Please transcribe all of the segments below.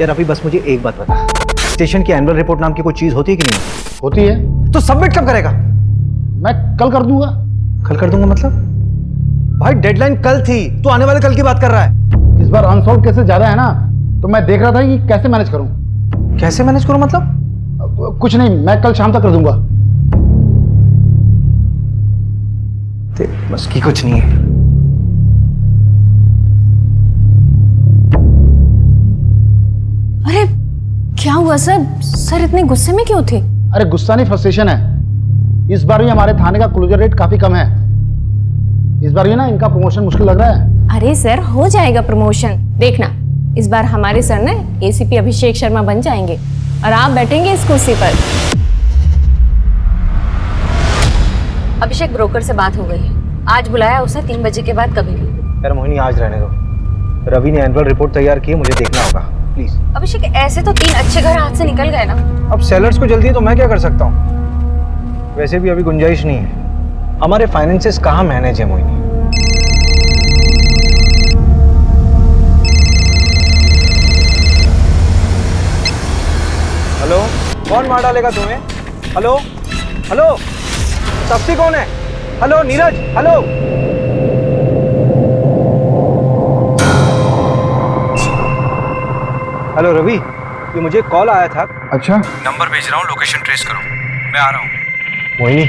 यार अभी बस मुझे एक बात बता, स्टेशन की एनुअल रिपोर्ट नाम की कोई चीज होती है कि नहीं? होती है। तो सबमिट कब करेगा? मैं कल कर दूंगा। कल कर दूंगा मतलब? भाई डेडलाइन कल थी, तू आने वाले कल की बात कर रहा है। इस बार अनसॉल्व केसेस ज्यादा है ना, तो मैं देख रहा था कि कैसे मैनेज करूं। कैसे मैनेज करूं मतलब? कुछ नहीं, मैं कल शाम तक कर दूंगा। बस की कुछ नहीं है। अरे क्या हुआ सर? सर इतने गुस्से में क्यों थे? अरे गुस्सा नहीं, फ्रस्ट्रेशन है। इस बार भी हमारे थाने का क्लोजर रेट काफी कम है। इस बार भी ना इनका प्रमोशन मुश्किल लग रहा है। अरे सर हो जाएगा प्रमोशन, देखना इस बार हमारे सर ना एसीपी अभिषेक शर्मा बन जाएंगे और आप बैठेंगे इस कुर्सी पर। अभिषेक ब्रोकर से बात हो गई है, आज बुलाया उसे 3 बजे के बाद कभी भी। यार मोहिनी आज रहने दो, रवि ने एनुअल रिपोर्ट तैयार की है, मुझे देखना होगा प्लीज। अभिषेक ऐसे तो 3 अच्छे घर हाथ से निकल गए ना। अब सेलर्स को जल्दी है तो मैं क्या कर सकता हूँ? वैसे भी अभी गुंजाइश नहीं है, हमारे फाइनेंसेस कहाँ मैनेज है मोहिनी। हेलो, कौन मार डालेगा तुम्हें? हेलो हेलो, सस्ती कौन है? Hello Neeraj, hello. Hello Ravi, ये मुझे कॉल आया था। अच्छा, नंबर भेज रहा हूँ, लोकेशन ट्रेस करो, मैं आ रहा हूँ। मोहिनी,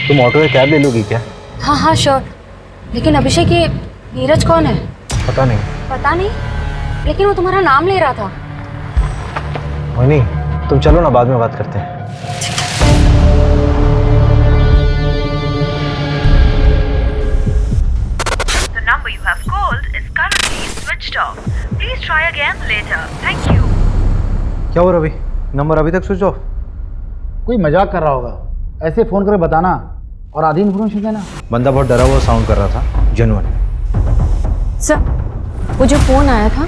तुम ऑटो में कैब ले लोगी क्या? हाँ हाँ श्योर, लेकिन अभिषेक ये नीरज कौन है? पता नहीं। पता नहीं, लेकिन वो तुम्हारा नाम ले रहा था। मोहिनी तुम चलो ना, बाद में बात करते हैं। The number you have called is currently switched off. Please try again later. Thank you. क्या हो रवि, नंबर अभी तक स्विच ऑफ? कोई मजाक कर रहा होगा। ऐसे फोन करके बताना और आधी इन्फॉर्मेशन देना। बंदा बहुत डरा हुआ साउंड कर रहा था, जेन्युइन। सर वो जो फोन आया था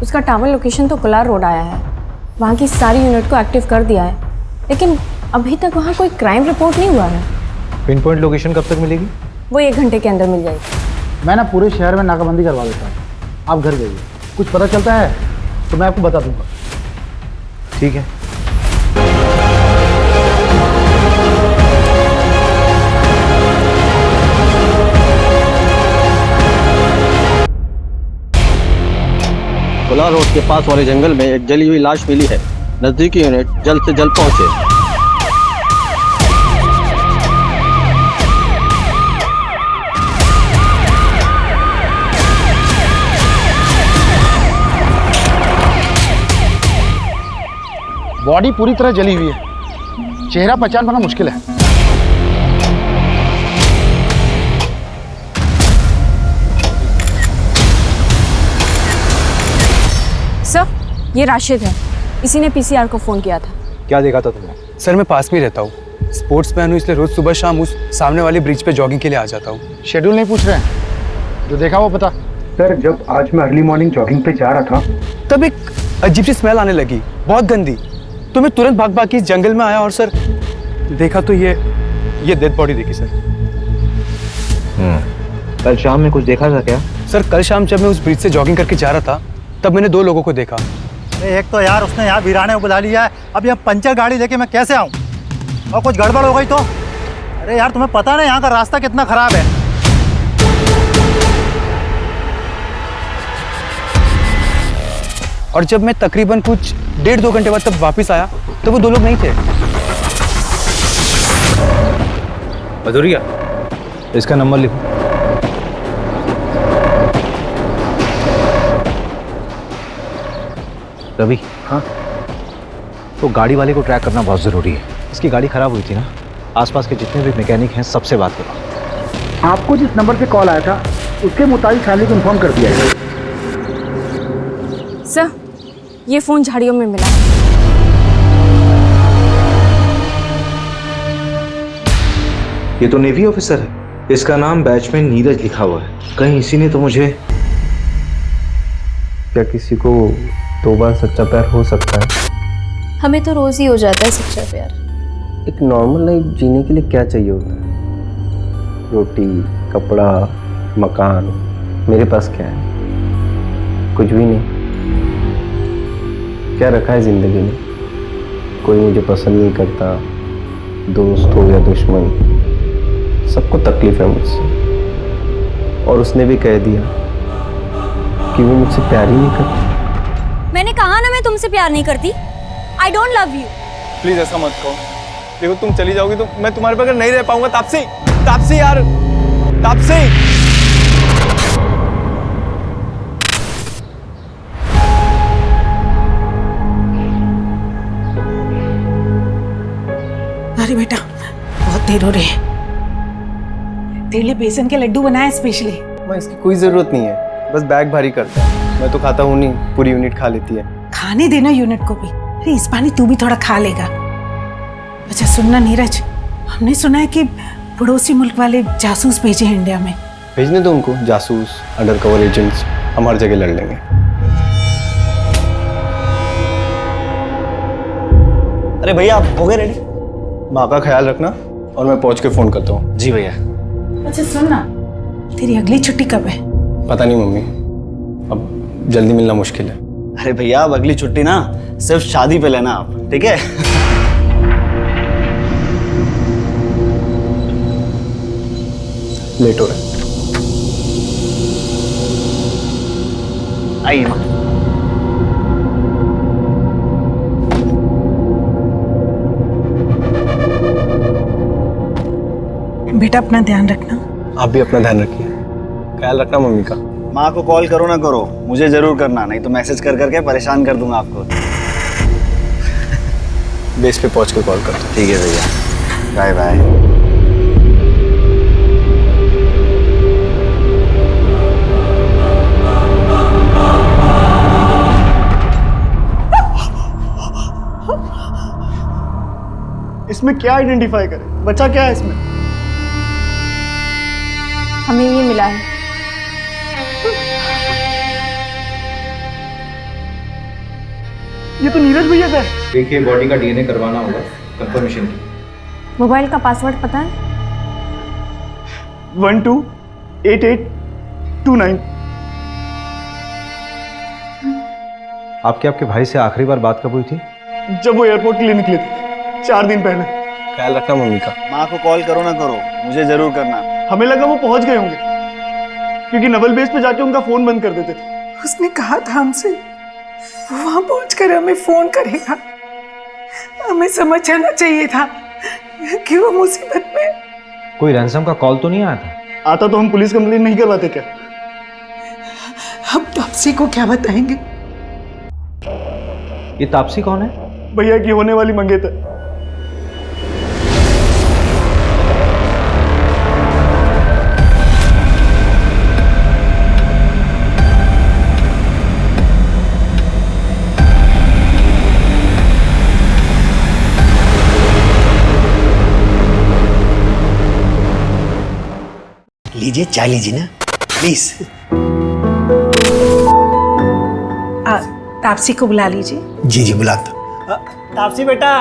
उसका टावर लोकेशन तो कोलार रोड आया है, वहाँ की सारी यूनिट को एक्टिव कर दिया है, लेकिन अभी तक वहाँ कोई क्राइम रिपोर्ट नहीं हुआ है। पिन पॉइंट लोकेशन कब तक मिलेगी? वो 1 घंटे के अंदर मिल जाएगी। मैं ना पूरे शहर में नाकाबंदी करवा देता हूँ, आप घर जाइए। कुछ पता चलता है तो मैं आपको बता दूंगा। ठीक है। कोलार रोड के पास वाले जंगल में एक जली हुई लाश मिली है। नजदीकी यूनिट जल्द से जल्द पहुंचे। बॉडी पूरी तरह जली हुई है, चेहरा पहचान पाना मुश्किल है। सर ये राशिद है, इसी ने पीसीआर को फोन किया था। क्या देखा था तुमने? सर मैं पास में रहता हूँ, स्पोर्ट्स मैन हूँ, इसलिए रोज सुबह शाम उस सामने वाले ब्रिज पे जॉगिंग के लिए आ जाता हूँ। शेड्यूल नहीं पूछ रहे हैं, जो देखा वो पता। सर जब आज मैं अर्ली मॉर्निंग जॉगिंग पे जा रहा था तब एक अजीब सी स्मेल आने लगी, बहुत गंदी। तो मैं तुरंत भाग भाग के इस जंगल में आया और सर देखा तो ये डेड बॉडी देखी सर। कल शाम में कुछ देखा था क्या? सर कल शाम जब मैं उस ब्रिज से जॉगिंग करके जा रहा था तब मैंने 2 लोगों को देखा। एक तो यार उसने यहाँ वीराने को बुला लिया है, अब यहाँ पंचर गाड़ी लेके मैं कैसे आऊँ? और कुछ गड़बड़ हो गई तो? अरे यार तुम्हें पता नहीं यहाँ का रास्ता कितना खराब है। और जब मैं तकरीबन कुछ 1.5-2 घंटे बाद तब वापस आया तो वो 2 लोग नहीं थे। मधुरिया, इसका नंबर लिखो। रवि, हाँ तो गाड़ी वाले को ट्रैक करना बहुत ज़रूरी है। इसकी गाड़ी खराब हुई थी ना, आसपास के जितने भी मैकेनिक हैं सबसे बात करो। आपको जिस नंबर से कॉल आया था उसके मुताबिक फैमिली को इन्फॉर्म कर दिया है। सर ये फोन झाड़ियों में मिला। ये तो नेवी ऑफिसर है, इसका नाम बैचमैन नीरज लिखा हुआ है। कहीं इसी ने तो मुझे... क्या किसी को 2 बार सच्चा प्यार हो सकता है? हमें तो रोज ही हो जाता है सच्चा प्यार। एक नॉर्मल लाइफ जीने के लिए क्या चाहिए होता है? रोटी, कपड़ा, मकान। मेरे पास क्या है? कुछ भी नहीं। क्या रखा है ज़िंदगी में? कोई मुझे पसंद नहीं करता, दोस्त हो या दुश्मन, सबको तकलीफ है मुझसे। और उसने भी कह दिया कि वो मुझसे प्यार ही नहीं करती। मैंने कहा ना मैं तुमसे प्यार नहीं करती। I don't love you. Please ऐसा मत कहो। देखो तुम चली जाओगी तो मैं तुम्हारे बगैर नहीं रह पाऊंगा। तापसी, तापसी यार, तापसी। अरे बेटा, बहुत देर हो रही है। तेरे लिए बेसन के लड्डू बनाए स्पेशली। मैं इसकी कोई ज़रूरत नहीं है, बस बैग भारी करता है। मैं तो खाता हूँ नहीं, पूरी यूनिट खा लेती है। खाने देना यूनिट को भी। अरे इस पानी तू भी थोड़ा खा लेगा। अच्छा सुनना नीरज, हमने सुना है कि पड़ोसी मुल्क वाले जासूस भेजे हैं इंडिया में। भेजने दो उनको, जासूस, अंडर कवर एजेंट्स, हम हर जगह लड़ लेंगे। अरे भैया आप हो गए रेडी? माँ का ख्याल रखना और मैं पहुँच के फ़ोन करता हूँ। जी भैया। अच्छा सुनना, तेरी अगली छुट्टी कब है? पता नहीं मम्मी, अब जल्दी मिलना मुश्किल है। अरे भैया अब अगली छुट्टी ना सिर्फ शादी पे लेना आप, ठीक है? लेट हो रहा है। आइए माँ। बेटा अपना ध्यान रखना। आप भी अपना ध्यान रखिए, ख्याल रखना मम्मी का। माँ को कॉल करो ना करो, मुझे जरूर करना, नहीं तो मैसेज कर करके परेशान कर दूंगा आपको। बेस पे पहुंच के कॉल करता हूँ। ठीक है भैया, बाय बाय। इसमें क्या आइडेंटिफाई करें? बचा क्या है इसमें? हमें ये मिला है। ये तो नीरज भैया का है। देखिए बॉडी का डीएनए करवाना होगा कंफर्मेशन की। मोबाइल का पासवर्ड पता है? 128829। आपके भाई से आखिरी बार बात कब हुई थी? जब वो एयरपोर्ट के लिए निकले थे 4 दिन पहले। ख्याल रखना मम्मी का। माँ को कॉल करो ना करो, मुझे जरूर करना। हमें लगा वो पहुंच गए होंगे, क्योंकि नवल बेस पे जाके उनका फोन बंद कर देते थे। उसने कहा था हमसे वो वहां पहुंचकर हमें फोन करेगा। हमें समझ आना चाहिए था कि वो मुसीबत में। कोई रैंसम का कॉल तो नहीं आया था? आता तो हम पुलिस कंप्लेंट नहीं करवाते क्या? हम तापसी को क्या बताएंगे? ये तापसी कौन है? भैया की होने वाली मंगेतर। लीजिए चाय लीजिए ना प्लीज। तापसी को बुला लीजिए। जी जी बुलाता। तापसी बेटा,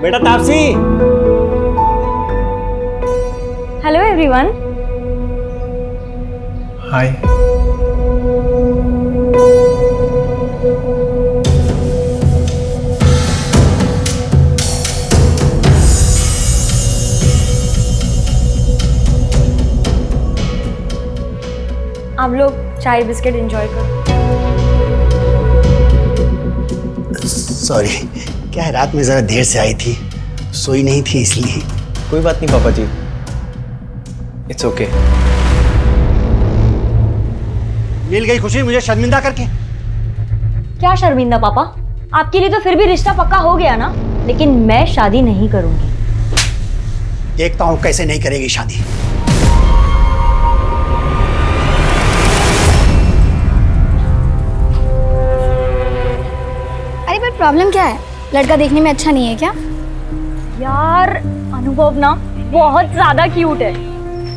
बेटा तापसी। Hello everyone. हाय। आप लोग चाय बिस्किट एंजॉय करो। सॉरी, क्या है रात में जरा देर से आई थी, सोई नहीं थी इसलिए। कोई बात नहीं पापा जी, इट्स ओके। मिल गई खुशी मुझे शर्मिंदा करके। क्या शर्मिंदा पापा? आपके लिए तो फिर भी रिश्ता पक्का हो गया ना, लेकिन मैं शादी नहीं करूंगी। देखता हूँ कैसे नहीं करेगी शादी। अरे पर प्रॉब्लम क्या है? लड़का देखने में अच्छा नहीं है क्या? यार अनुभव ना बहुत ज्यादा क्यूट है,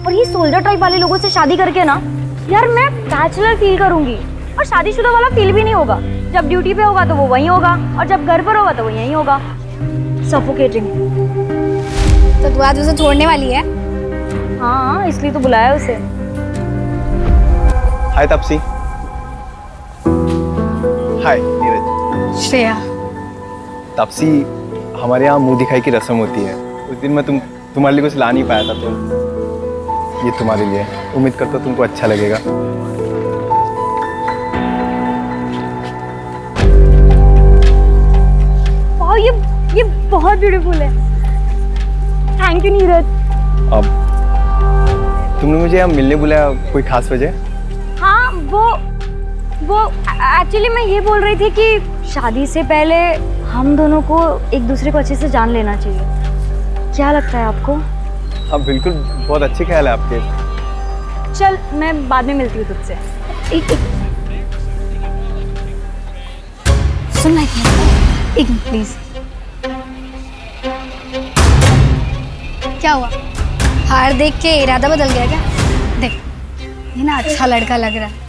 और ये सोल्जर टाइप वाले लोगों से शादी करके ना यार मैं बैचलर फील करूंगी, और शादीशुदा वाला फील भी नहीं होगा। जब ड्यूटी पे होगा तो वो वहीं होगा, और जब घर पर होगा तो वो यहीं होगा। सफोकेटिंग। तो तू आज उसे छोड़ने वाली है? हाँ, इसलिए तो बुलाया उसे। हाय तापसी। हाय नीरज। श्रेया। तापसी, हमारे यहाँ मुंह दिखाई की रस्म होती है। उस दिन मैं तुम्हारे लिए कुछ ला नहीं पाया था, तो ये तुम्हारे लिए। उम्मीद करता हूँ तुमको अच्छा लगेगा। वाह, ये बहुत ब्यूटीफुल है। Thank you Neeraj. अब तुमने मुझे यहाँ मिलने बुलाया, कोई खास वजह? हाँ, वो एक्चुअली मैं ये बोल रही थी कि शादी से पहले हम दोनों को एक दूसरे को अच्छे से जान लेना चाहिए। क्या लगता है आपको? हाँ बिल्कुल, बहुत अच्छे ख्याल है आपके। चल, मैं बाद में मिलती हूँ तुझसे। एक सुन ना, एक मिनट प्लीज। क्या हुआ? हार देख के इरादा बदल गया क्या? देख, ये ना अच्छा लड़का लग रहा है,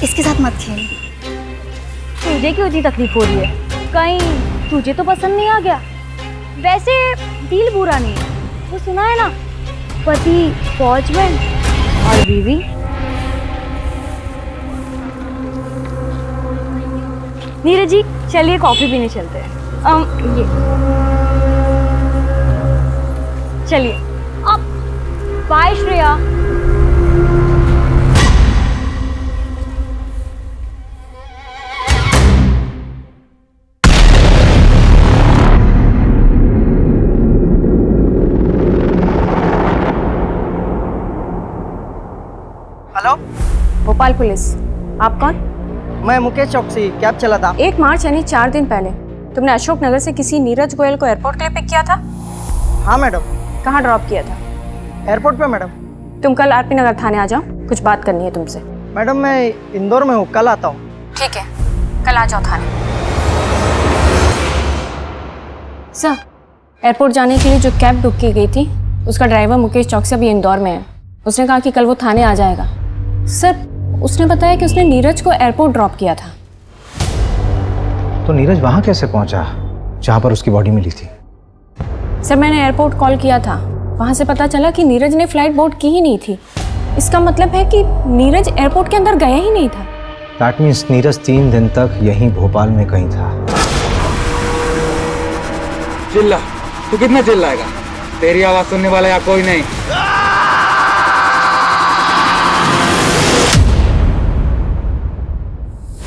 इसके साथ मत खेल। तुझे क्यों इतनी तकलीफ हो रही है? कहीं तुझे तो पसंद नहीं आ गया? वैसे डील बुरा नहीं है, वो सुना है ना, पति फौज में और बीवी। नीरज जी, चलिए कॉफी पीने चलते हैं। ये चलिए। अब bye Shreya. Hello, Bhopal police. आप कौन? मैं मुकेश चौकसी, कैब चला था। 1 मार्च यानी 4 दिन पहले तुमने अशोक नगर से किसी नीरज गोयल को एयरपोर्ट के लिए पिक किया था? हाँ मैडम। कहाँ ड्रॉप किया था? एयरपोर्ट पे मैडम। तुम कल आरपी नगर थाने आ जाओ, कुछ बात करनी है तुमसे। मैडम मैं इंदौर में हूँ, कल आता हूँ। ठीक है, कल आ जाओ थाने। सर, एयरपोर्ट जाने के लिए जो कैब बुक की गई थी उसका ड्राइवर मुकेश चौकसी अभी इंदौर में है। उसने कहा कि कल वो थाने आ जाएगा। सर, उसने बताया कि उसने नीरज को एयरपोर्ट ड्रॉप किया था। तो नीरज वहां कैसे पहुंचा जहां पर उसकी बॉडी मिली थी? सर, मैंने एयरपोर्ट कॉल किया था, वहां से पता चला कि नीरज ने फ्लाइट बोर्ड की ही नहीं थी। इसका मतलब है कि नीरज एयरपोर्ट के अंदर गया ही नहीं था। दैट मीन्स नीरज 3 दिन तक यहीं भोपाल में कहीं था। चिल्ला, तू कितना चिल्लाएगा? तेरी आवाज सुनने वाला यहाँ कोई नहीं।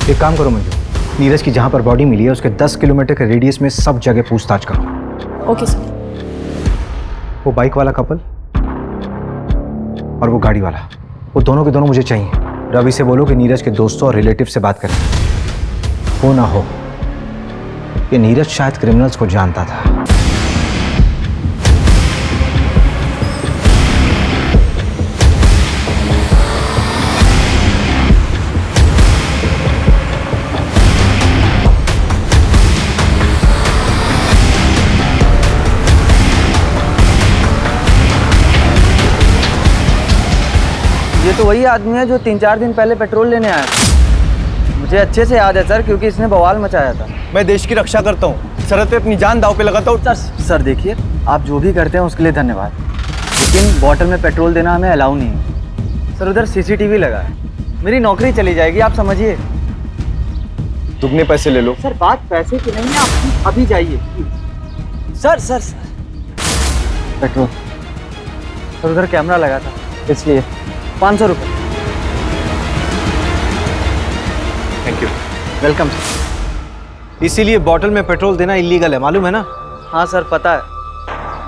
एक काम करो मंजू, नीरज की जहां पर बॉडी मिली है उसके 10 किलोमीटर के रेडियस में सब जगह पूछताछ करो। Okay sir. वो बाइक वाला कपल और वो गाड़ी वाला, वो दोनों के दोनों मुझे चाहिए। रवि से बोलो कि नीरज के दोस्तों और रिलेटिव से बात करें। वो ना हो कि नीरज शायद क्रिमिनल्स को जानता था। ये तो वही आदमी है जो 3-4 दिन पहले पेट्रोल लेने आया था। मुझे अच्छे से याद है सर, क्योंकि इसने बवाल मचाया था। मैं देश की रक्षा करता हूँ, सरहद पे अपनी जान दांव पे लगाता हूँ। सर देखिए, आप जो भी करते हैं उसके लिए धन्यवाद, लेकिन बॉटल में पेट्रोल देना हमें अलाउ नहीं है। सर, उधर CCTV लगा है, मेरी नौकरी चली जाएगी, आप समझिए। दुगने पैसे ले लो। सर, बात पैसे की नहीं है, आप अभी जाइए। Sir petrol. सर, उधर कैमरा लगा था, इसलिए 500 रुपये। Thank you. Welcome sir. इसीलिए बॉटल में पेट्रोल देना इलीगल है, मालूम है ना? हाँ सर, पता है,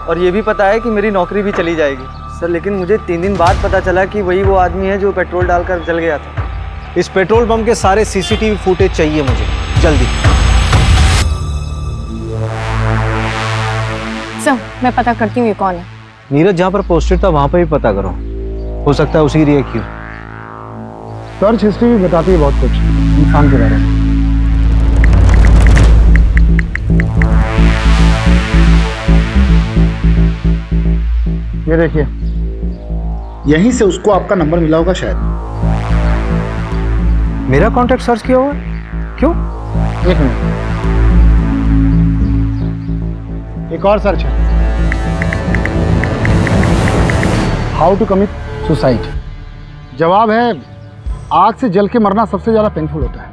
और ये भी पता है कि मेरी नौकरी भी चली जाएगी सर। लेकिन मुझे 3 दिन बाद पता चला कि वही वो आदमी है जो पेट्रोल डालकर जल गया था। इस पेट्रोल पंप के सारे CCTV फुटेज चाहिए मुझे, जल्दी। सर, मैं पता करती हूँ ये कौन है। नीरज जहाँ पर पोस्टेड था वहां पर भी पता करो, हो सकता है उसी की क्यों। सर्च हिस्ट्री भी बताती है बहुत कुछ इंसान के बारे में। ये देखिए, यहीं से उसको आपका नंबर मिला होगा शायद। मेरा कांटेक्ट सर्च किया हुआ? क्यों? एक मिनट, एक और सर्च है, हाउ टू कमिट सुसाइड। जवाब है, आग से जल के मरना सबसे ज्यादा पेनफुल होता है।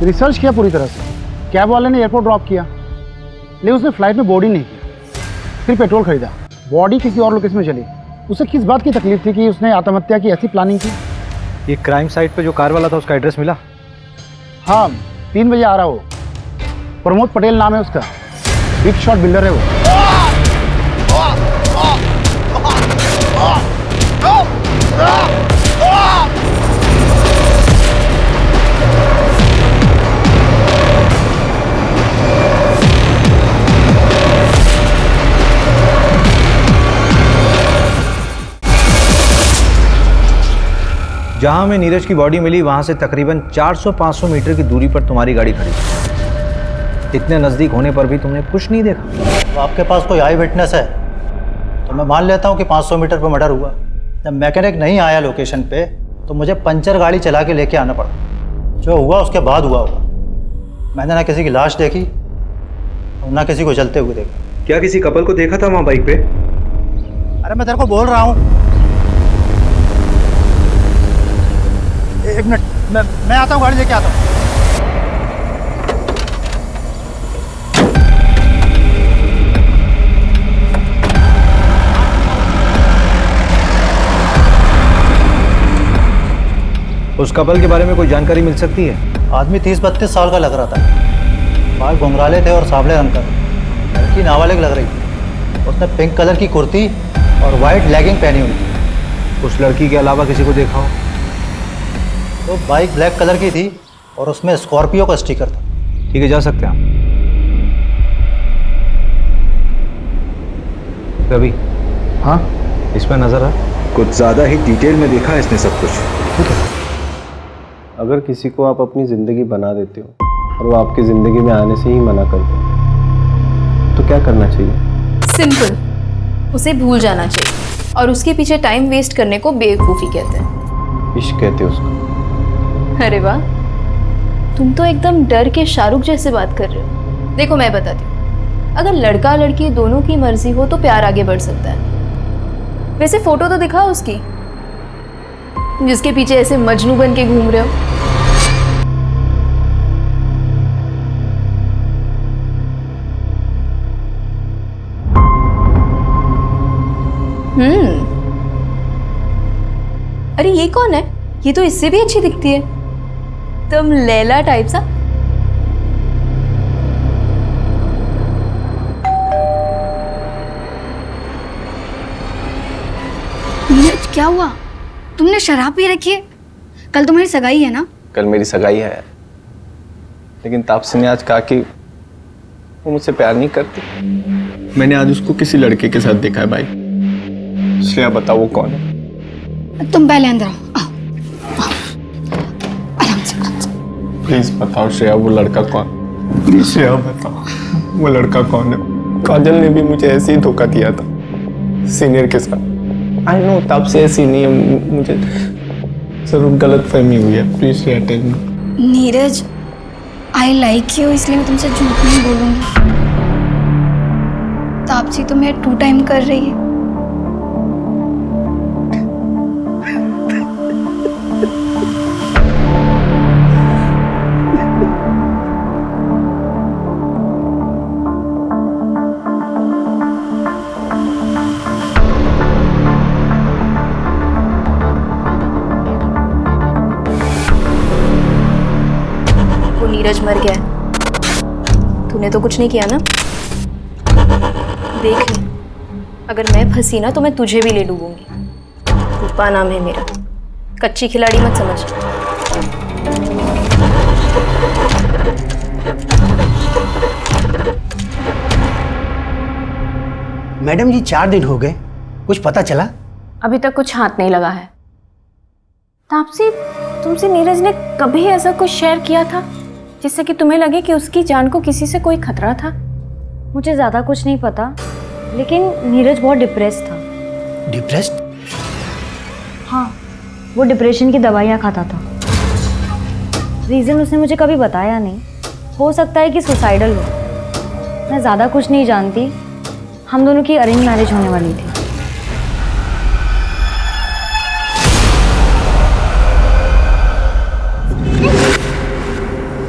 रिसर्च किया पूरी तरह से। कैब वाले ने एयरपोर्ट ड्रॉप किया, लेकिन उसने फ्लाइट में बोर्ड ही नहीं किया। फिर पेट्रोल खरीदा, बॉडी किसी और लोकेशन में चली। उसे किस बात की तकलीफ थी कि उसने आत्महत्या की ऐसी प्लानिंग की? ये क्राइम साइट पे जो कार वाला था उसका एड्रेस मिला? हाँ, 3 बजे आ रहा वो। प्रमोद पटेल नाम है उसका, बिग शॉट बिल्डर है वो। जहां हमें नीरज की बॉडी मिली वहां से तकरीबन 400-500 मीटर की दूरी पर तुम्हारी गाड़ी खड़ी थी। इतने नज़दीक होने पर भी तुमने कुछ नहीं देखा? तो आपके पास कोई आई विटनेस है तो मैं मान लेता हूँ कि 500 मीटर पर मर्डर हुआ। जब मैकेनिक नहीं आया लोकेशन पे तो मुझे पंचर गाड़ी चला के लेके आना पड़ा। जो हुआ उसके बाद हुआ होगा। मैंने ना किसी की लाश देखी और ना किसी को जलते हुए देखा। क्या किसी कपल को देखा था वहाँ बाइक पे? अरे मैं तेरे को बोल रहा हूँ, एक मिनट, मैं आता हूँ, गाड़ी लेके आता हूँ। उस कपल के बारे में कोई जानकारी मिल सकती है? आदमी 30-32 साल का लग रहा था। बाल घुंघराले थे और सांवले रंग का। लड़की नाबालिग लग रही थी। उसने पिंक कलर की कुर्ती और वाइट लेगिंग पहनी हुई थी। उस लड़की के अलावा किसी को देखा हो? तो बाइक ब्लैक कलर की थी और उसमें स्कॉर्पियो का स्टिकर था। ठीक है, जा सकते हैं आप। रवि। हाँ, इसमें नजर है कुछ ज़्यादा ही डिटेल में देखा इसने सब कुछ। ठीक है। अगर किसी को आप अपनी ज़िंदगी बना देते हो और वो आपकी ज़िंदगी में आने से ही मना करते हो तो क्या करना चाहिए? सिंपल, उसे भूल जाना चाहिए और उसके पीछे टाइम वेस्ट करने को बेवकूफ़ी कहते हैं। इश्क कहते हैं उसको। अरे वाह, तुम तो एकदम डर के शाहरुख जैसे बात कर रहे हो। देखो मैं बताती हूँ, अगर लड़का लड़की दोनों की मर्जी हो तो प्यार आगे बढ़ सकता है। वैसे फोटो तो दिखाओ उसकी, जिसके पीछे ऐसे मजनू बन के घूम रहे हो। अरे ये कौन है? ये तो इससे भी अच्छी दिखती है, तुम लैला टाइप सा। नीरज, क्या हुआ? तुमने शराब पी रखी है? कल तुम्हारी सगाई है ना? कल मेरी सगाई है, लेकिन तापसी ने आज कहा कि वो मुझसे प्यार नहीं करती। मैंने आज उसको किसी लड़के के साथ देखा है भाई। श्रेया, बताओ वो कौन है? तुम पहले अंदर आओ। आराम से। प्लीज बताओ श्रेया, वो लड़का कौन? प्लीज श्रेया बताओ, वो लड़का कौन है? काजल ने भी मुझे ऐसे ही धोखा दिया था, सीनियर के साथ। आई नो तब से ऐसी नहीं है, मुझे जरूर गलत फहमी हुई है। Please Shreya tell me. Neeraj, I like you, इसलिए मैं तुमसे झूठ नहीं बोलूंगी। तापसी तो मेरा 2 टाइम कर रही है। नीरज मर गया है, तूने तो कुछ नहीं किया ना? देख ले, अगर मैं फंसी ना तो मैं तुझे भी ले डूबूंगी। रूपा नाम है मेरा, कच्ची खिलाड़ी मत समझ। मैडम जी 4 दिन हो गए, कुछ पता चला? अभी तक कुछ हाथ नहीं लगा है। तापसी, तुमसे नीरज ने कभी ऐसा कुछ शेयर किया था जिससे कि तुम्हें लगे कि उसकी जान को किसी से कोई खतरा था? मुझे ज़्यादा कुछ नहीं पता, लेकिन नीरज बहुत डिप्रेस था। डिप्रेस्ड? हाँ, वो डिप्रेशन की दवाइयाँ खाता था। रीज़न उसने मुझे कभी बताया नहीं। हो सकता है कि सुसाइडल हो। मैं ज़्यादा कुछ नहीं जानती। हम दोनों की अरेंज मैरिज होने वाली थी।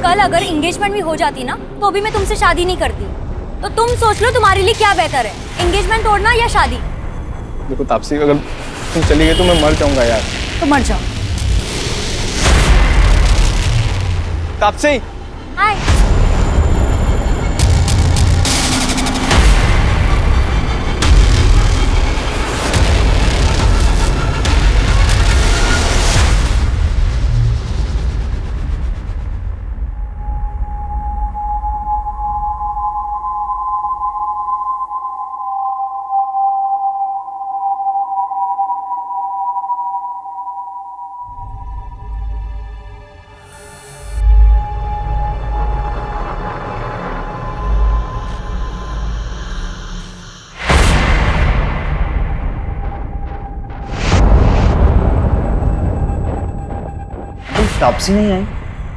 कल अगर एंगेजमेंट भी हो जाती ना तो भी मैं तुमसे शादी नहीं करती। तो तुम सोच लो तुम्हारे लिए क्या बेहतर है, एंगेजमेंट तोड़ना या शादी? देखो तापसी, अगर तुम चली गई तो मैं मर जाऊंगा यार। तो मर जाओ। तापसी, हाय। तापसी नहीं आई,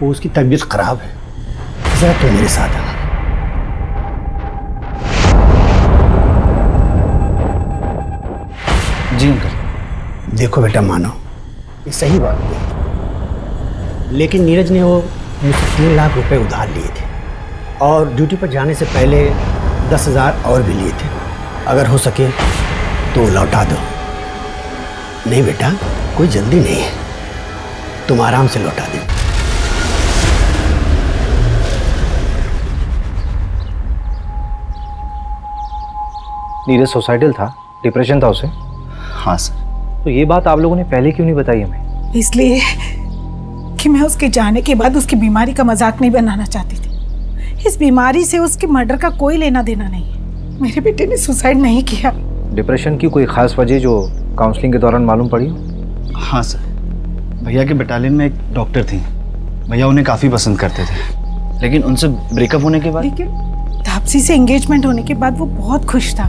वो उसकी तबीयत खराब है, जरा तो मेरे साथ आना। जी अंकल। देखो बेटा, मानो ये सही बात नहीं, लेकिन नीरज ने वो मुझसे 3 लाख रुपए उधार लिए थे और ड्यूटी पर जाने से पहले 10,000 और भी लिए थे। अगर हो सके तो लौटा दो। नहीं बेटा, कोई जल्दी नहीं है, तुम आराम से लौटा दो। नीरज सुसाइडल था, डिप्रेशन था उसे? हाँ सर। तो ये बात आप लोगों ने पहले क्यों नहीं बताई हमें? इसलिए कि मैं उसके जाने के बाद उसकी बीमारी का मजाक नहीं बनाना चाहती थी। इस बीमारी से उसके मर्डर का कोई लेना देना नहीं है। मेरे बेटे ने सुसाइड नहीं किया। डिप्रेशन की कोई खास वजह जो काउंसलिंग के दौरान मालूम पड़ी? हाँ सर, भैया के बटालियन में एक डॉक्टर थी, भैया उन्हें काफ़ी पसंद करते थे, लेकिन उनसे ब्रेकअप होने के बाद। लेकिन तापसी से एंगेजमेंट होने के बाद वो बहुत खुश था।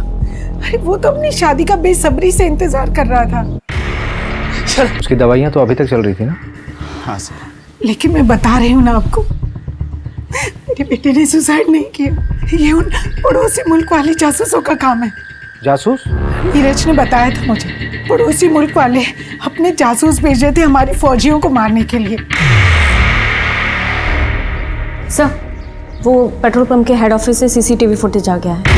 अरे वो तो अपनी शादी का बेसब्री से इंतजार कर रहा था। उसकी दवाइयाँ तो अभी तक चल रही थी ना? हाँ सर। लेकिन मैं बता रही हूँ ना आपको, मेरे बेटे ने सुसाइड नहीं किया। ये उन पड़ोसी मुल्क वाले जासूसों का काम है। जासूस? नीरज ने बताया था मुझे, पड़ोसी मुल्क वाले अपने जासूस भेजे थे हमारी फौजियों को मारने के लिए। सर, वो पेट्रोल पंप के हेड ऑफिस से सीसीटीवी फुटेज आ गया है।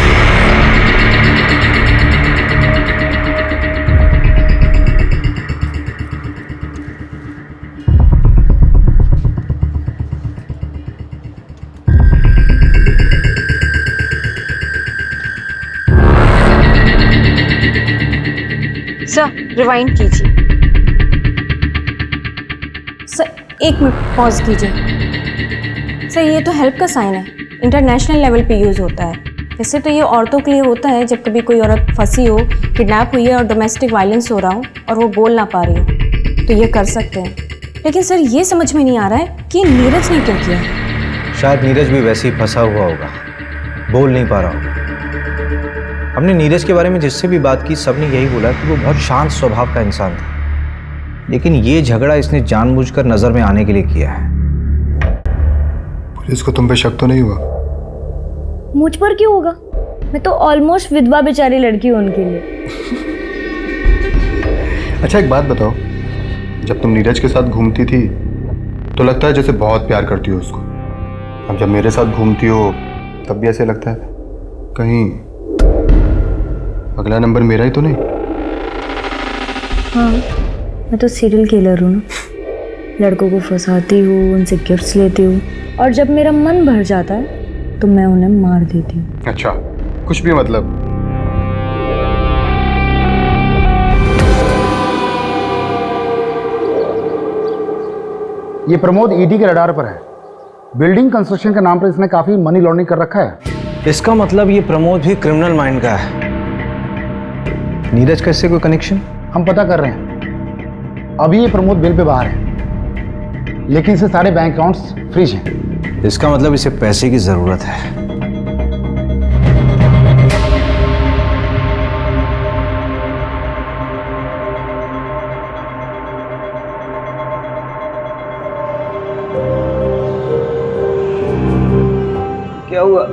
सर, रिवाइंड कीजिए। सर, 1 मिनट पॉज कीजिए। सर, ये तो हेल्प का साइन है, इंटरनेशनल लेवल पे यूज़ होता है। वैसे तो ये औरतों के लिए होता है जब कभी कोई औरत फंसी हो, किडनैप हुई है और डोमेस्टिक वायलेंस हो रहा हो और वो बोल ना पा रही हो, तो ये कर सकते हैं। लेकिन सर, ये समझ में नहीं आ रहा है कि नीरज ने क्या किया। शायद नीरज भी वैसे ही फंसा हुआ होगा, बोल नहीं पा रहा होगा। हमने नीरज के बारे में जिससे भी बात की, सबने यही बोला कि वो बहुत शांत स्वभाव का इंसान था, लेकिन ये झगड़ा इसने जानबूझकर नजर में आने के लिए किया है। पुलिस को तुम पे शक तो नहीं हुआ? मुझ पर क्यों होगा? मैं तो ऑलमोस्ट विधवा बेचारी लड़की हूँ उनके लिए। अच्छा एक बात बताओ, जब तुम नीरज के साथ घूमती थी तो लगता है जैसे बहुत प्यार करती हो उसको, अब जब मेरे साथ घूमती हो तब भी ऐसे लगता है कहीं अगला नंबर मेरा ही तो नहीं? हाँ, मैं तो सीरियल किलर हूँ ना। लड़कों को फंसाती हूँ, उनसे गिफ्ट्स लेती हूँ और जब मेरा मन भर जाता है तो मैं उन्हें मार देती हूँ। अच्छा, कुछ भी मतलब? ये प्रमोद ईडी के रडार पर है। बिल्डिंग कंस्ट्रक्शन के नाम पर इसने काफी मनी लॉन्ड्रिंग कर रखा है। इसका मतलब ये प्रमोद भी क्रिमिनल माइंड का है। नीरज का इससे कोई कनेक्शन? हम पता कर रहे हैं। अभी ये प्रमोद बिल पे बाहर है, लेकिन इसे सारे बैंक अकाउंट्स फ्रीज हैं। इसका मतलब इसे पैसे की जरूरत है। क्या हुआ?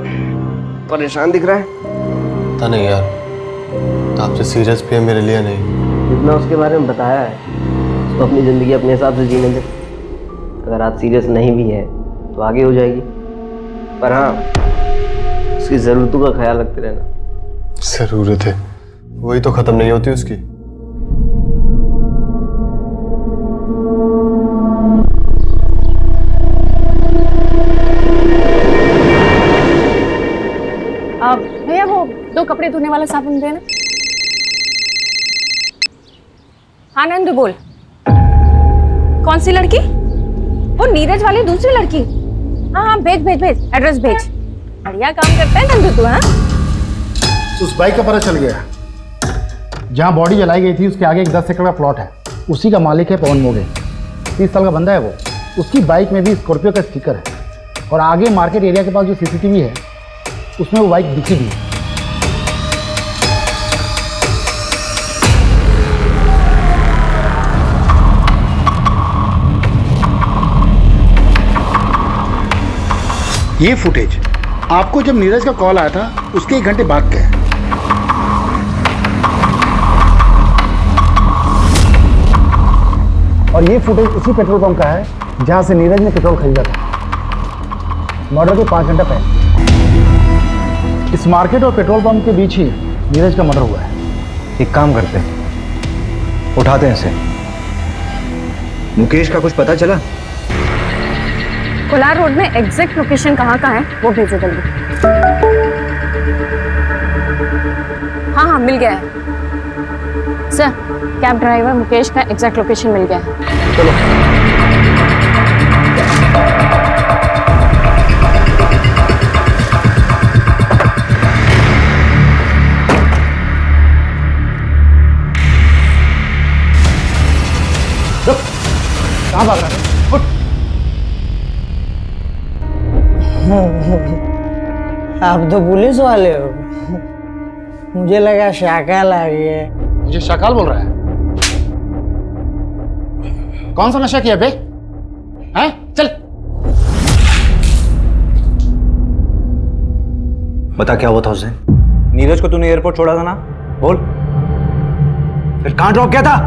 परेशान दिख रहा है। पता नहीं यार, आपसे सीरियस भी है मेरे लिए नहीं। जितना उसके बारे में बताया है, उसको अपनी ज़िंदगी अपने हिसाब से जीने दे। अगर आप सीरियस नहीं भी हैं तो आगे हो जाएगी। पर हाँ, उसकी ज़रूरतों का ख्याल रखते रहना। ज़रूरत है, वही तो ख़त्म नहीं होती उसकी। भैया वो 2 कपड़े धोने वाला साबुन देना। हाँ नंद बोल। कौन सी लड़की? वो नीरज वाली दूसरी लड़की। हाँ हाँ भेज भेज भेज, एड्रेस भेज। बढ़िया काम करता है नंद तू। हाँ उस बाइक का पता चल गया। जहाँ बॉडी जलाई गई थी उसके आगे एक 10 एकड़ का प्लॉट है, उसी का मालिक है पवन मोगे। 30 साल का बंदा है वो। उसकी बाइक में भी स्कॉर्पियो का स्टिकर है और आगे मार्केट एरिया के पास जो CCTV है उसमें वो बाइक दिखी भी है। ये फुटेज आपको जब नीरज का कॉल आया था उसके 1 घंटे बाद का है। और ये फुटेज उसी पेट्रोल पंप का है जहां से नीरज ने पेट्रोल खरीदा था मर्डर के 5 घंटा पहले। इस मार्केट और पेट्रोल पंप के बीच ही नीरज का मर्डर हुआ है। एक काम करते हैं, उठाते हैं इसे। मुकेश का कुछ पता चला? कोलार रोड में एग्जैक्ट लोकेशन कहाँ का है वो भेजो जल्दी। हाँ हाँ मिल गया है सर। कैब ड्राइवर मुकेश का एग्जैक्ट लोकेशन मिल गया है। चलो कहाँ भाग रहा है? आप तो पुलिस वाले हो, मुझे लगा शाकाल आ गया। मुझे शाकाल बोल रहा है? कौन सा नशा किया बे? हैं? चल बता क्या हुआ था उस दिन? नीरज को तूने एयरपोर्ट छोड़ा था ना? बोल। फिर कहां ड्रॉप किया था?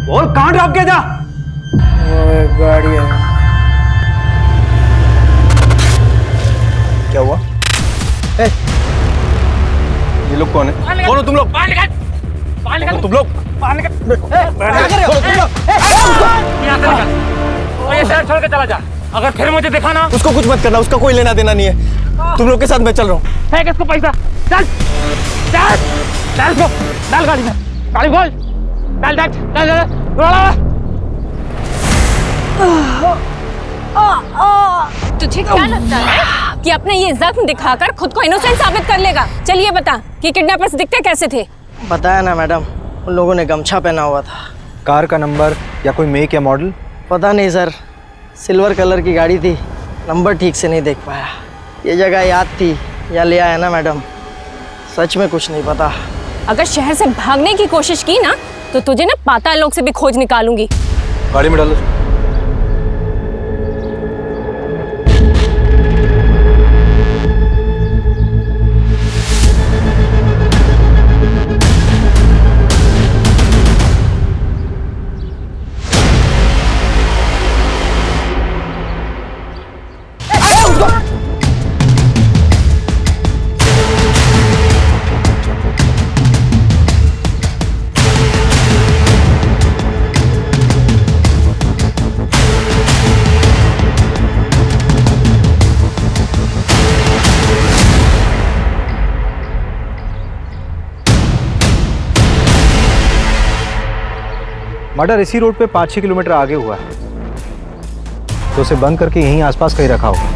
बोल कहां ड्रॉप किया था? वो एक गाड़ी है। क्या हुआ? ये लोग कौन है? कौन हो तुम लोग? तुम लोग ये शहर छोड़ के चला जा। अगर फिर मुझे दिखा ना, उसको कुछ मत करना, उसका कोई लेना देना नहीं है। तुम लोग के साथ मैं चल रहा हूँ। फेंक इसको पैसा। चल चल चल इसको डाल गाड़ी में। गाड़ी खोल। डाल डाल डाल डाल। तुझे क्या लगता है कि अपने ये जख्म दिखाकर खुद को इनोसेंट साबित कर लेगा? चलिए बता कि किडनैपर्स दिखते कैसे थे? बताया ना मैडम, उन लोगों ने गमछा पहना हुआ था। कार का नंबर या कोई मेक या मॉडल? पता नहीं सर, सिल्वर कलर की गाड़ी थी, नंबर ठीक से नहीं देख पाया। ये जगह याद थी या ले आया ना मैडम, सच में कुछ नहीं पता। अगर शहर से भागने की कोशिश की ना तो तुझे ना पाताल लोक से भी खोज निकालूंगी। गाड़ी में डालो। मर्डर इसी रोड पे 5-6 किलोमीटर आगे हुआ है, तो उसे बंद करके यहीं आसपास कहीं रखा होगा।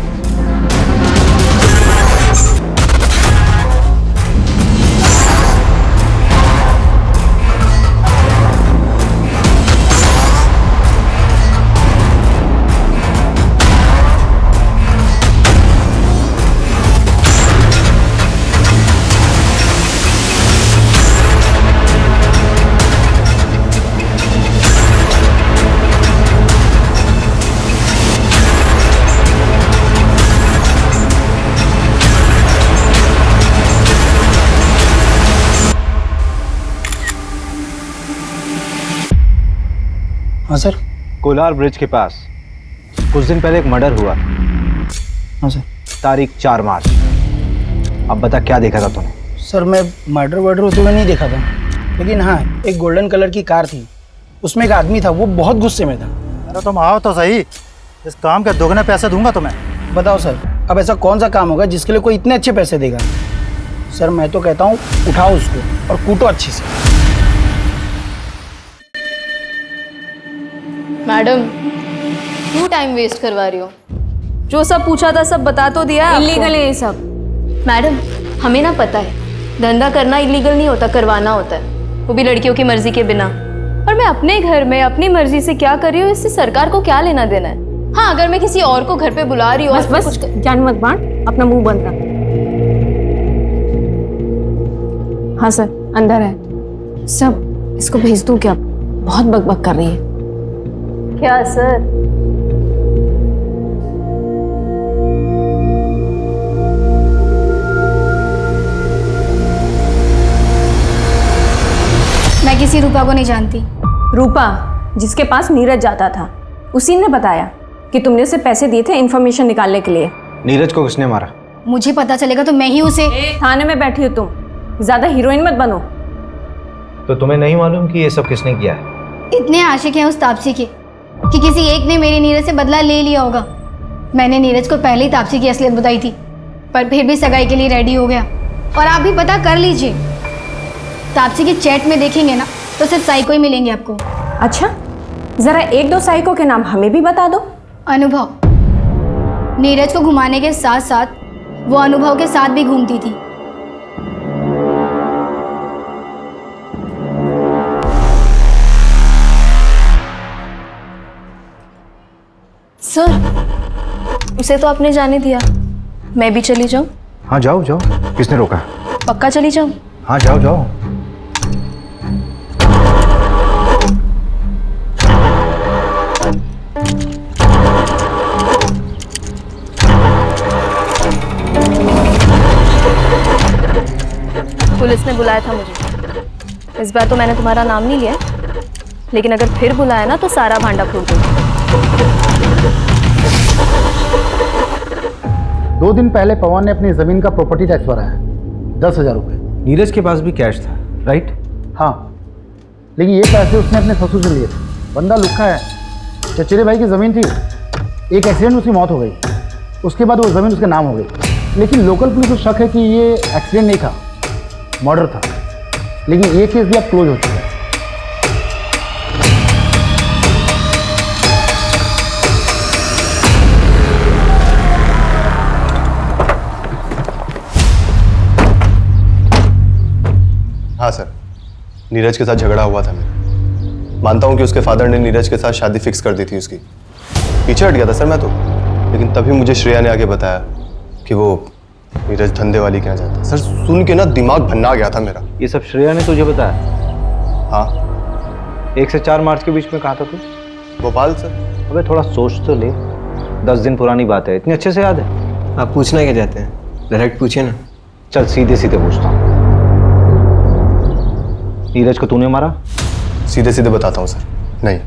हाँ सर। कोलार ब्रिज के पास कुछ दिन पहले एक मर्डर हुआ। हाँ सर। तारीख 4 मार्च। अब बता क्या देखा था तूने? सर मैं मर्डर वर्डर होते हुए नहीं देखा था, लेकिन हाँ एक गोल्डन कलर की कार थी, उसमें एक आदमी था, वो बहुत गुस्से में था। अरे तुम आओ तो सही, इस काम के दोगुने पैसे दूंगा तुम्हें। बताओ सर, अब ऐसा कौन सा काम होगा जिसके लिए कोई इतने अच्छे पैसे देगा? सर मैं तो कहता हूँ उठाओ उसको और कूटो अच्छी से। मैडम क्यों टाइम वेस्ट करवा रही हो? जो सब पूछा था सब बता तो दिया। इलीगल है ये सब। मैडम हमें ना पता है, धंधा करना इलीगल नहीं होता, करवाना होता है, वो भी लड़कियों की मर्जी के बिना। और मैं अपने घर में अपनी मर्जी से क्या कर रही हूँ, इससे सरकार को क्या लेना देना है? हाँ अगर मैं किसी और को घर पे बुला रही हूँ, बस कुछ जान मत बांट, अपना मुंह बंद रख। हाँ सर अंदर है सब। इसको भेज दूं क्या? बहुत बकबक कर रही है। क्या सर? मैं किसी रूपा को नहीं जानती। रूपा जिसके पास नीरज जाता था, उसी ने बताया कि तुमने उसे पैसे दिए थे इन्फॉर्मेशन निकालने के लिए। नीरज को किसने मारा? मुझे पता चलेगा तो मैं ही उसे। थाने में बैठी हो तुम, ज्यादा हीरोइन मत बनो। तो तुम्हें नहीं मालूम कि ये सब किसने किया है? इतने आशिक हैं उस तापसी के कि किसी एक ने मेरी नीरज से बदला ले लिया होगा। मैंने नीरज को पहले ही तापसी की असलियत बताई थी, पर फिर भी सगाई के लिए रेडी हो गया। और आप भी पता कर लीजिए, तापसी के चैट में देखेंगे ना तो सिर्फ साइको ही मिलेंगे आपको। अच्छा जरा 1-2 साइको के नाम हमें भी बता दो। अनुभव, नीरज को घुमाने के साथ साथ वो अनुभव के साथ भी घूमती थी। सर उसे तो आपने जाने दिया, मैं भी चली जाऊं? हाँ जाओ जाओ, किसने रोका? पक्का चली जाऊं? हाँ जाओ जाओ। पुलिस ने बुलाया था मुझे। इस बार तो मैंने तुम्हारा नाम नहीं लिया, लेकिन अगर फिर बुलाया ना तो सारा भांडा फोड़ दूंगी। 2 दिन पहले पवन ने अपनी जमीन का प्रॉपर्टी टैक्स भराया, 10,000 रुपये। नीरज के पास भी कैश था, राइट? हाँ, लेकिन ये पैसे उसने अपने ससुर से लिए थे। बंदा लुक्खा है। चचेरे भाई की ज़मीन थी, एक एक्सीडेंट में उसकी मौत हो गई, उसके बाद वो ज़मीन उसके नाम हो गई। लेकिन लोकल पुलिस को शक है कि ये एक्सीडेंट नहीं था, मर्डर था। लेकिन ये केस भी अब क्लोज हो चुका है। हाँ सर, नीरज के साथ झगड़ा हुआ था मेरा। मानता हूँ कि उसके फादर ने नीरज के साथ शादी फिक्स कर दी थी उसकी। पीछे हट गया था सर मैं तो, लेकिन तभी मुझे श्रेया ने आके बताया कि वो नीरज धंधे वाली क्या जाता है। सर सुन के ना दिमाग भन्ना गया था मेरा। ये सब श्रेया ने तुझे बताया? हाँ। 1 से 4 मार्च के बीच में कहा था तू? भोपाल सर। अबे थोड़ा सोच तो ले, 10 दिन पुरानी बात है, इतनी अच्छे से याद है? आप पूछना क्या चाहते हैं, डायरेक्ट पूछिए ना। चल सीधे सीधे पूछता हूँ, नीरज को तूने मारा? सीधे सीधे बताता हूँ सर, नहीं।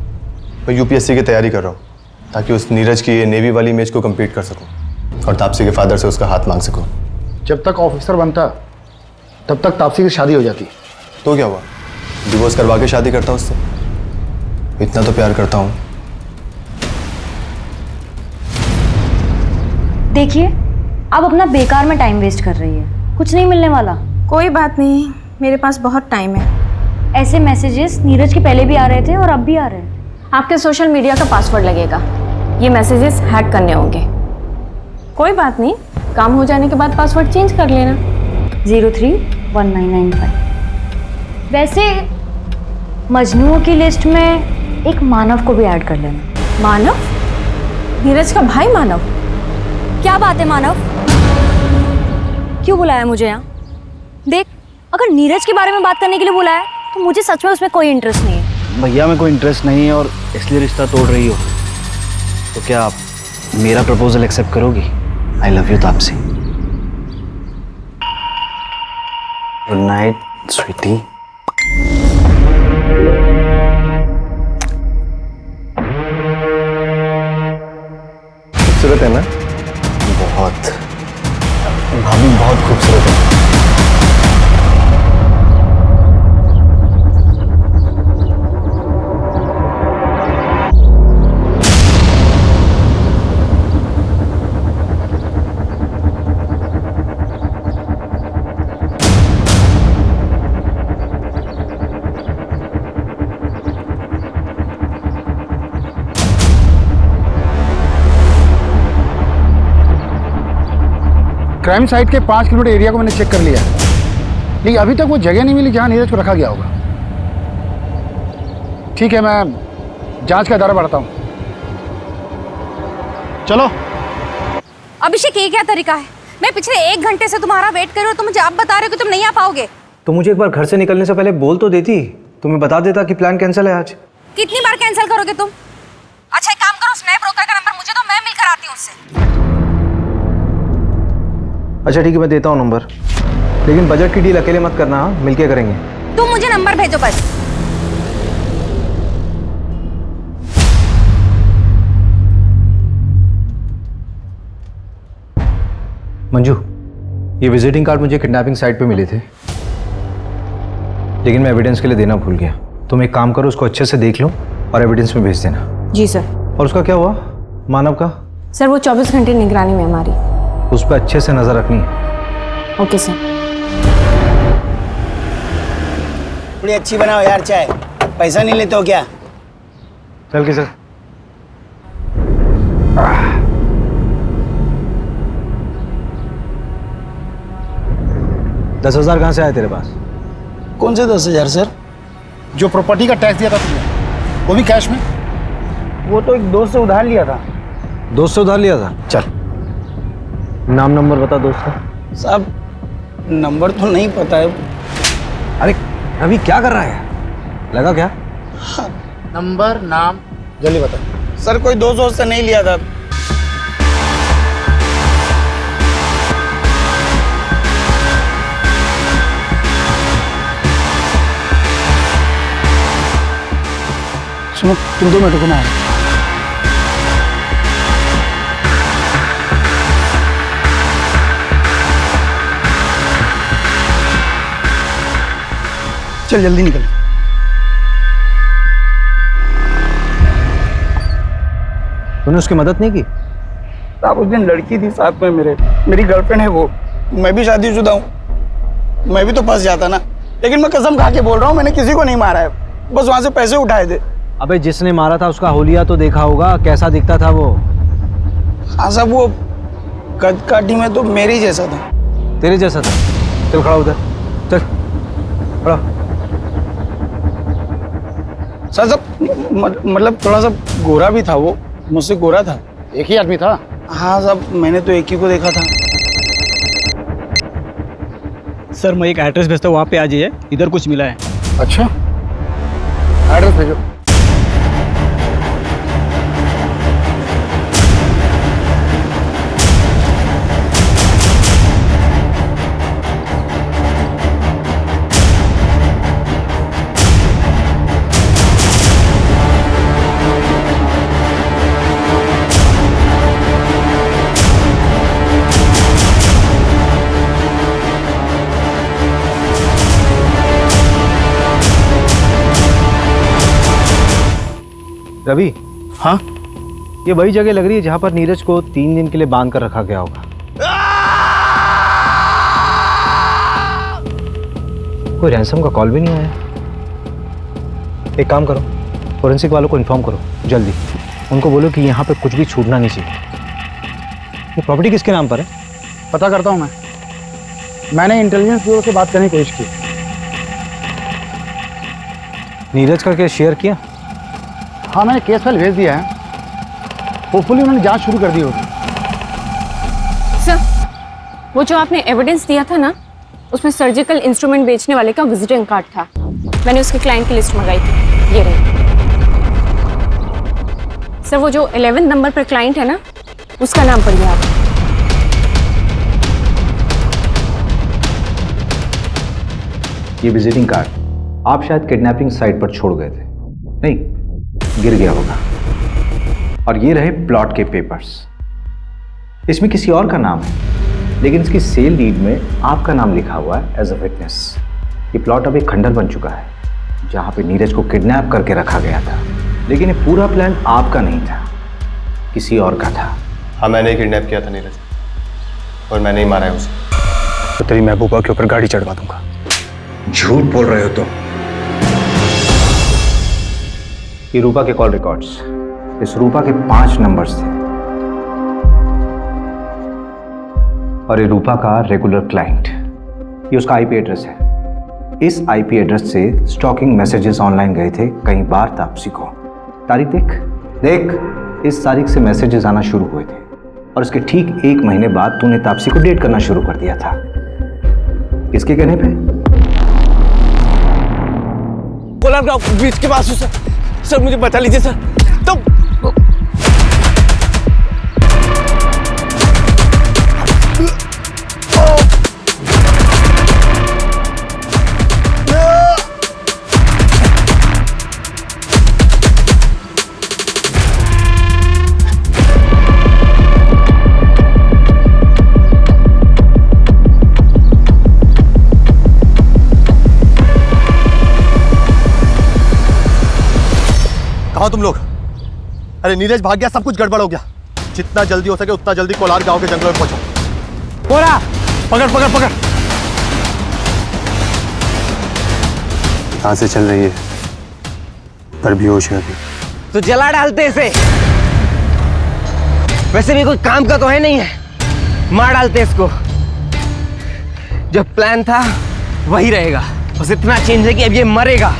मैं यूपीएससी की तैयारी कर रहा हूँ ताकि उस नीरज की ये नेवी वाली इमेज को कंप्लीट कर सकूँ और तापसी के फादर से उसका हाथ मांग सकूँ। जब तक ऑफिसर बनता तब तक तापसी की शादी हो जाती। तो क्या हुआ, डिवोर्स करवा के शादी करता उससे? इतना तो प्यार करता हूँ। देखिए आप अपना बेकार में टाइम वेस्ट कर रही है, कुछ नहीं मिलने वाला। कोई बात नहीं, मेरे पास बहुत टाइम है। ऐसे मैसेजेस नीरज के पहले भी आ रहे थे और अब भी आ रहे हैं। आपके सोशल मीडिया का पासवर्ड लगेगा, ये मैसेजेस हैक करने होंगे। कोई बात नहीं, काम हो जाने के बाद पासवर्ड चेंज कर लेना। 031995। वैसे मजनुओं की लिस्ट में एक मानव को भी ऐड कर लेना। मानव? नीरज का भाई मानव? क्या बात है मानव, क्यों बुलाया मुझे यहाँ? देख, अगर नीरज के बारे में बात करने के लिए बुलाया तो मुझे सच में उसमें कोई इंटरेस्ट नहीं है। भैया में कोई इंटरेस्ट नहीं है और इसलिए रिश्ता तोड़ रही हो, तो क्या आप मेरा प्रपोजल एक्सेप्ट करोगी? I love you Taapsee. Good night sweetie. खूबसूरत है ना? बहुत। भाभी बहुत खूबसूरत है। क्राइम साइट के 5 किलोमीटर एरिया को मैंने चेक कर लिया है, लेकिन अभी तक वो जगह नहीं मिली जहां नीरज को रखा गया होगा। ठीक है, मैं जांच का दायरा बढ़ाता हूं। चलो। अभिषेक, ये क्या तरीका है? मैं पिछले 1 घंटे से तुम्हारा वेट कर रही हूँ, तुम मुझे अब बता रहे हो कि तुम नहीं आ पाओगे। तो मुझे एक बार घर से निकलने से पहले बोल तो देती, तुम्हें बता देता कि प्लान कैंसिल है आज। कितनी बार कैंसिल करोगे तुम? अच्छा, एक काम करो, उस नए ब्रोकर का नंबर मुझे दो, मैं मिलकर आती हूँ उससे। अच्छा ठीक है, मैं देता हूँ नंबर, लेकिन बजट की डील अकेले मत करना, हाँ? मिलके करेंगे। तुम मुझे नंबर भेजो बस। मंजू, ये विजिटिंग कार्ड मुझे किडनैपिंग साइट पे मिले थे, लेकिन मैं एविडेंस के लिए देना भूल गया। तुम एक काम करो, उसको अच्छे से देख लो और एविडेंस में भेज देना। जी सर। और उसका क्या हुआ, मानव का? सर वो 24 घंटे निगरानी में हमारी। उस पर अच्छे से नजर रखनी है। Okay sir. बड़ी अच्छी बनाओ यार चाय, पैसा नहीं लेते हो क्या? चल के सर। 10,000 कहाँ से आए तेरे पास? कौन से 10,000 सर? जो प्रॉपर्टी का टैक्स दिया था तुमने, वो भी कैश में? वो तो एक दोस्त से उधार लिया था। दोस्त से उधार लिया था? चल नाम नंबर बता दोस्त का। साहब नंबर तो नहीं पता है। अरे अभी क्या कर रहा है, लगा क्या? हाँ। नंबर नाम जल्दी बता। सर कोई दोस्त से नहीं लिया था। सुनो, तुम 2 मिनट रुको, मैं चल जल्दी निकल। तूने उसकी मदद नहीं की? साहब उस दिन लड़की थी साथ में मेरी गर्लफ्रेंड है वो, मैं भी शादीशुदा हूँ, मैं भी तो फंस जाता ना। लेकिन मैं कसम खा के बोल रहा हूँ, मैंने किसी को नहीं मारा है, बस वहां से पैसे उठाए थे। अबे जिसने मारा था उसका होलिया तो देखा होगा, कैसा दिखता था वो? हाँ साहब, वो कद काठी में तो मेरे ही जैसा था। तेरे जैसा था? चल खड़ा उधर, चल खड़ा। सर मतलब थोड़ा सा गोरा भी था वो, मुझसे गोरा था। एक ही आदमी था? हाँ साहब, मैंने तो एक ही को देखा था। सर मैं एक एड्रेस भेजता हूँ, वहाँ पे आ जाइए, इधर कुछ मिला है। अच्छा, एड्रेस भेजो। रवि, हाँ ये वही जगह लग रही है जहां पर नीरज को 3 दिन के लिए बांध कर रखा गया होगा। कोई रैंसम का कॉल भी नहीं आया। एक काम करो, फोरेंसिक वालों को इन्फॉर्म करो जल्दी, उनको बोलो कि यहाँ पे कुछ भी छूटना नहीं चाहिए। ये प्रॉपर्टी किसके नाम पर है? पता करता हूँ मैंने इंटेलिजेंस ब्यूरो से बात करने की कोशिश की। नीरज का केस शेयर किया? हाँ, मैंने केस फाइल भेज दिया है, होपफुली उन्होंने जांच शुरू कर दी होगी। सर वो जो आपने एविडेंस दिया था ना, उसमें सर्जिकल इंस्ट्रूमेंट बेचने वाले का विजिटिंग कार्ड था। मैंने उसके क्लाइंट की लिस्ट मंगाई थी, ये रही। सर वो जो 11 नंबर पर क्लाइंट है ना, उसका नाम पढ़िए आप। ये विजिटिंग कार्ड आप शायद किडनैपिंग साइट पर छोड़ गए थे, नहीं गिर गया होगा। और ये रहे प्लॉट के पेपर्स। इसमें किसी और का नाम है, लेकिन इसकी सेल डीड में आपका नाम लिखा हुआ है एज अ विटनेस। ये प्लॉट अब एक खंडर बन चुका है जहां पे नीरज को किडनैप करके रखा गया था, लेकिन ये पूरा प्लान आपका नहीं था, किसी और का था। हाँ, मैंने ही किडनैप किया था नीरज, और मैंने ही मारा है उसे। तो तेरी महबूबा के ऊपर गाड़ी चढ़वा दूंगा। झूठ बोल रहे हो तुम। ये रूपा के कॉल रिकॉर्ड्स, इस रूपा के 5 नंबर्स थे और ये रूपा का रेगुलर क्लाइंट। ये उसका आईपी एड्रेस है। इस आईपी एड्रेस से स्टॉकिंग मैसेजेस ऑनलाइन गए थे कई बार तापसी को। तारीख देख, इस तारीख से मैसेजेस आना शुरू हुए थे और इसके ठीक 1 महीने बाद तूने तापसी को डेट करना शुरू कर दिया था। किसके कहने पे? कोलार गांव बीच के पास हूँ सर, मुझे बचा लीजिए सर। तो कहाँ तुम लोग? अरे नीरज भाग गया, सब कुछ गड़बड़ हो गया। जितना जल्दी हो सके उतना जल्दी कोलार गांव के जंगलों में पहुंचो। कोरा पकड़ पकड़ पकड़। कहाँ से चल रही है? पर बेहोश है अभी। तो जला डालते इसे। वैसे भी कोई काम का तो है नहीं है, मार डालते इसको। जो प्लान था वही रहेगा, बस इतना चेंज है कि अब ये मरेगा।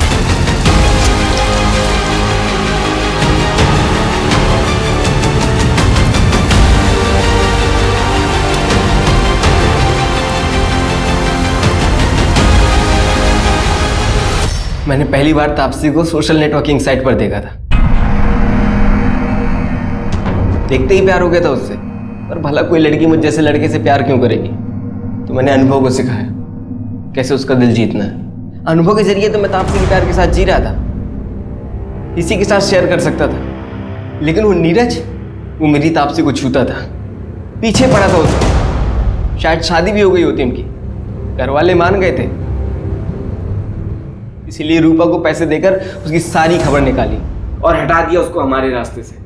मैंने पहली बार तापसी को सोशल नेटवर्किंग साइट पर देखा था। देखते ही प्यार हो गया था उससे। पर भला कोई लड़की मुझ जैसे लड़के से प्यार क्यों करेगी? तो मैंने अनुभव को सिखाया कैसे उसका दिल जीतना है। अनुभव के जरिए तो मैं तापसी के प्यार के साथ जी रहा था, इसी के साथ शेयर कर सकता था। लेकिन वो नीरज, वो मेरी तापसी को छूता था, पीछे पड़ा था उसका। शायद शादी भी हो गई होती उनकी, घर वाले मान गए थे। इसीलिए रूपा को पैसे देकर उसकी सारी खबर निकाली और हटा दिया उसको हमारे रास्ते से।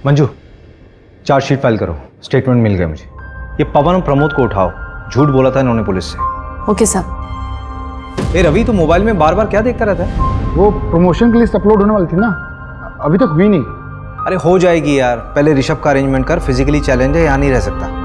मंजू, चार्जशीट फाइल करो। स्टेटमेंट मिल गया मुझे। ये पवन और प्रमोद को उठाओ, झूठ बोला था इन्होंने पुलिस से। ओके साहब। ए रवि, तो मोबाइल में बार बार क्या देखता रहता है? वो प्रमोशन की लिस्ट अपलोड होने वाली थी ना, अभी तक हुई नहीं। अरे हो जाएगी यार, पहले ऋषभ का अरेंजमेंट कर। फिजिकली चैलेंज है, यहाँ नहीं रह सकता।